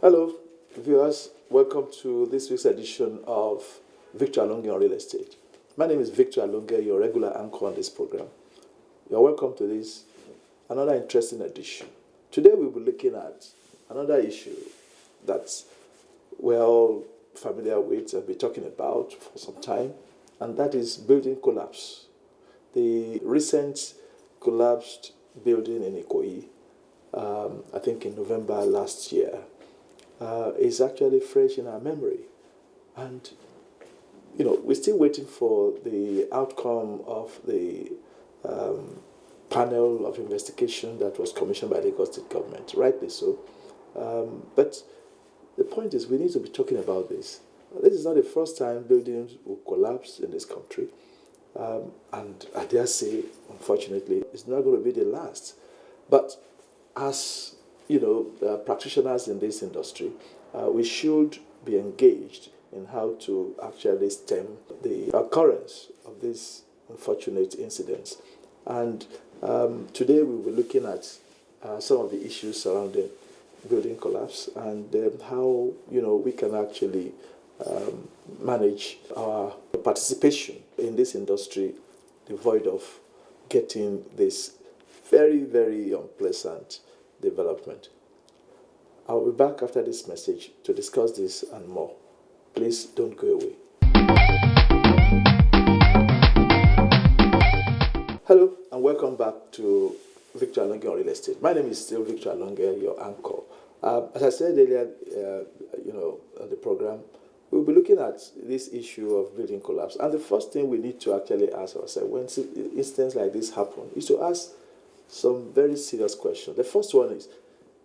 Hello, viewers. Welcome to this week's edition of Victor Alonge on Real Estate. My name is Victor Alonge, your regular anchor on this program. You're welcome to this, another interesting edition. Today we'll be looking at another issue that we're all familiar with and be talking about for some time, and that is building collapse. The recent collapsed building in Ikoyi, I think in November last year, is actually fresh in our memory. And, we're still waiting for the outcome of the panel of investigation that was commissioned by the Lagos State government, rightly so. But the point is, we need to be talking about this. This is not the first time buildings will collapse in this country. And I dare say, unfortunately, it's not going to be the last. But as practitioners in this industry, we should be engaged in how to actually stem the occurrence of these unfortunate incidents. And today we will be looking at some of the issues surrounding building collapse and how we can actually manage our participation in this industry, devoid of getting this very, very unpleasant development. I'll be back after this message to discuss this and more. Please don't go away. Hello and welcome back to Victor Alonge on Real Estate. My name is still Victor Alonge, your anchor. As I said earlier, on the program, we'll be looking at this issue of building collapse. And the first thing we need to actually ask ourselves when incidents like this happen is to ask some very serious questions. The first one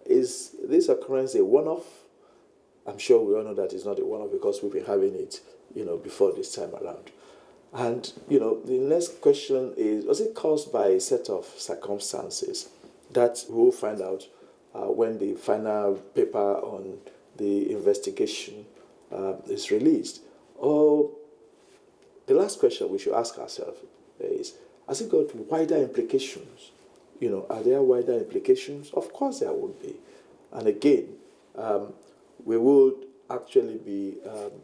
is this occurrence a one-off? I'm sure we all know that it's not a one-off because we've been having it, before this time around. And, the next question is, was it caused by a set of circumstances that we'll find out when the final paper on the investigation is released? Or the last question we should ask ourselves is, has it got wider implications? Are there wider implications? Of course there would be. And again, we would actually be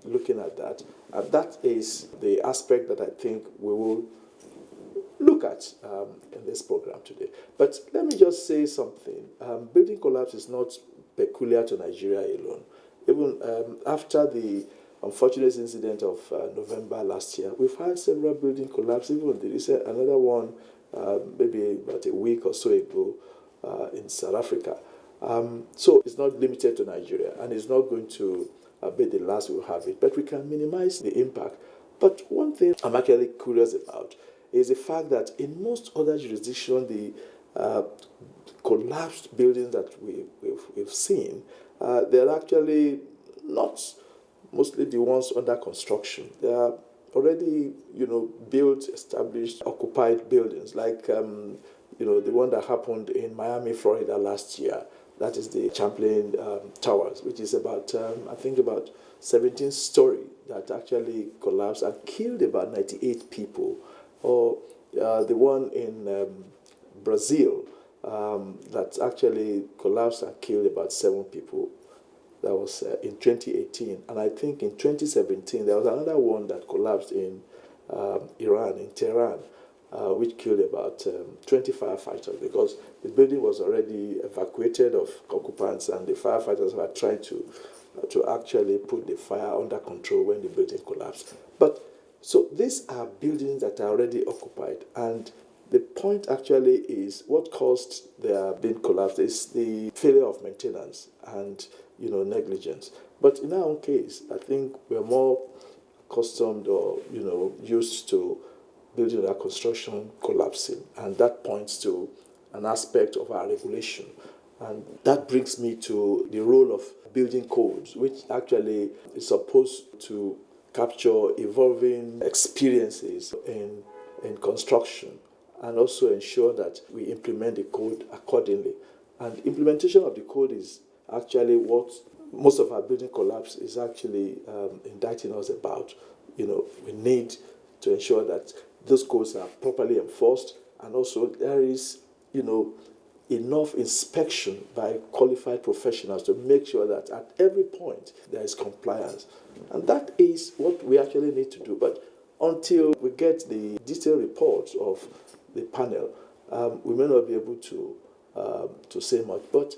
looking at that. And that is the aspect that I think we will look at in this program today. But let me just say something. Building collapse is not peculiar to Nigeria alone. Even after the unfortunate incident of November last year, we've had several building collapses. Even there is another one maybe about a week or so ago in South Africa. So it's not limited to Nigeria, and it's not going to be the last we'll have it. But we can minimize the impact. But one thing I'm actually curious about is the fact that in most other jurisdictions, the collapsed buildings that we've seen, they're actually not mostly the ones under construction. They are already, built, established, occupied buildings, like, the one that happened in Miami, Florida last year. That is the Champlain Towers, which is about 17 story that actually collapsed and killed about 98 people. Or the one in Brazil that actually collapsed and killed about 7 people. That was in 2018. And I think in 2017, there was another one that collapsed in Iran, in Tehran, which killed about 20 firefighters because the building was already evacuated of occupants and the firefighters were trying to actually put the fire under control when the building collapsed. But so these are buildings that are already occupied, and the point actually is what caused their being collapsed is the failure of maintenance and negligence. But in our own case, I think we're more accustomed or used to building or construction collapsing, and that points to an aspect of our regulation. And that brings me to the role of building codes, which actually is supposed to capture evolving experiences in construction and also ensure that we implement the code accordingly. And implementation of the code is actually what most of our building collapse is actually indicting us about. We need to ensure that those codes are properly enforced, and also there is, enough inspection by qualified professionals to make sure that at every point there is compliance. And that is what we actually need to do. But until we get the detailed reports of the panel, we may not be able to say much. But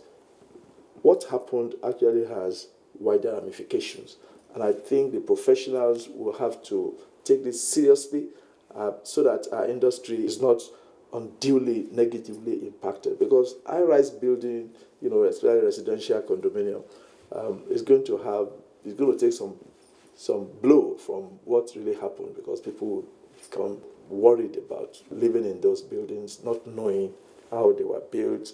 what happened actually has wider ramifications. And I think the professionals will have to take this seriously so that our industry is not unduly negatively impacted. Because high-rise building, especially residential condominium, is going to take some blow from what really happened, because people will become worried about living in those buildings, not knowing how they were built,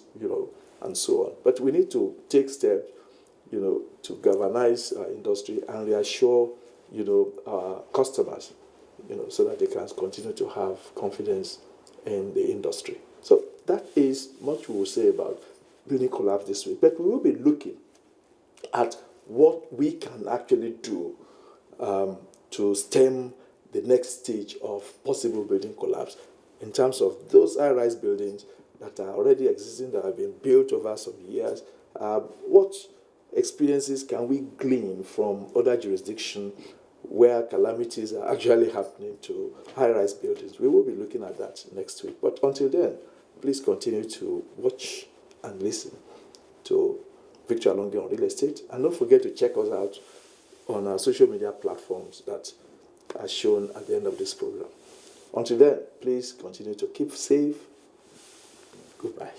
and so on. But we need to take steps, to galvanize our industry and reassure, our customers, so that they can continue to have confidence in the industry. So that is much we will say about building collapse this week. But we will be looking at what we can actually do to stem the next stage of possible building collapse in terms of those high-rise buildings that are already existing, that have been built over some years. What experiences can we glean from other jurisdictions where calamities are actually happening to high-rise buildings? We will be looking at that next week. But until then, please continue to watch and listen to Victor Alonge on Real Estate. And don't forget to check us out on our social media platforms that are shown at the end of this program. Until then, please continue to keep safe. Goodbye.